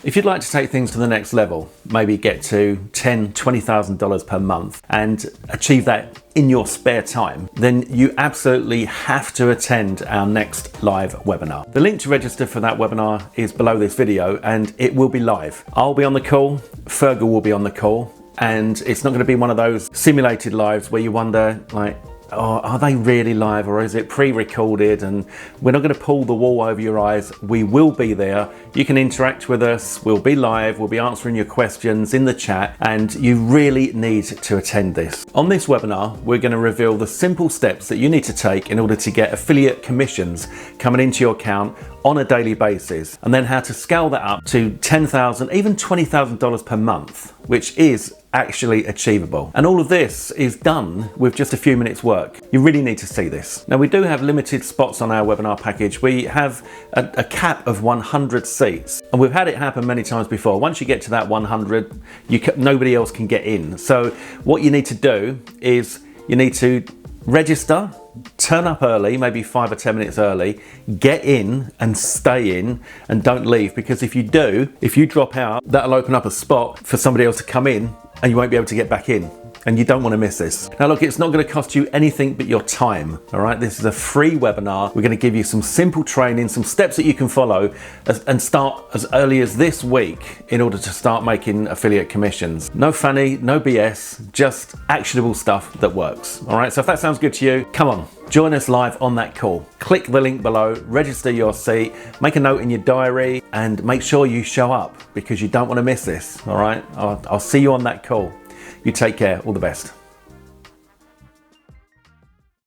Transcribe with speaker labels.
Speaker 1: If you'd like to take things to the next level, maybe get to $10,000, $20,000 per month and achieve that in your spare time, then you absolutely have to attend our next live webinar. The link to register for that webinar is below this video and it will be live. I'll be on the call, Fergal will be on the call, and it's not going to be one of those simulated lives where you wonder like, oh, are they really live or is it pre-recorded? And we're not going to pull the wool over your eyes. We will be there. You can interact with us. We'll be live. We'll be answering your questions in the chat, and you really need to attend this. On this webinar, we're going to reveal the simple steps that you need to take in order to get affiliate commissions coming into your account on a daily basis, and then how to scale that up to $10,000, even $20,000 per month, which is actually achievable. And all of this is done with just a few minutes work. You really need to see this. Now, we do have limited spots on our webinar package. We have a cap of 100 seats, and we've had it happen many times before. Once you get to that 100, nobody else can get in. So what you need to do is you need to register, turn up early, maybe 5 or 10 minutes early, get in and stay in and don't leave, because if you do, if you drop out, that'll open up a spot for somebody else to come in and you won't be able to get back in. And you don't want to miss this. Now look, it's not going to cost you anything but your time, all right? This is a free webinar. We're going to give you some simple training, some steps that you can follow and start as early as this week in order to start making affiliate commissions. No funny, no BS, just actionable stuff that works, all right? So if that sounds good to you, come on, join us live on that call. Click the link below, register your seat, make a note in your diary, and make sure you show up because you don't want to miss this, all right? I'll see you on that call. You take care, all the best.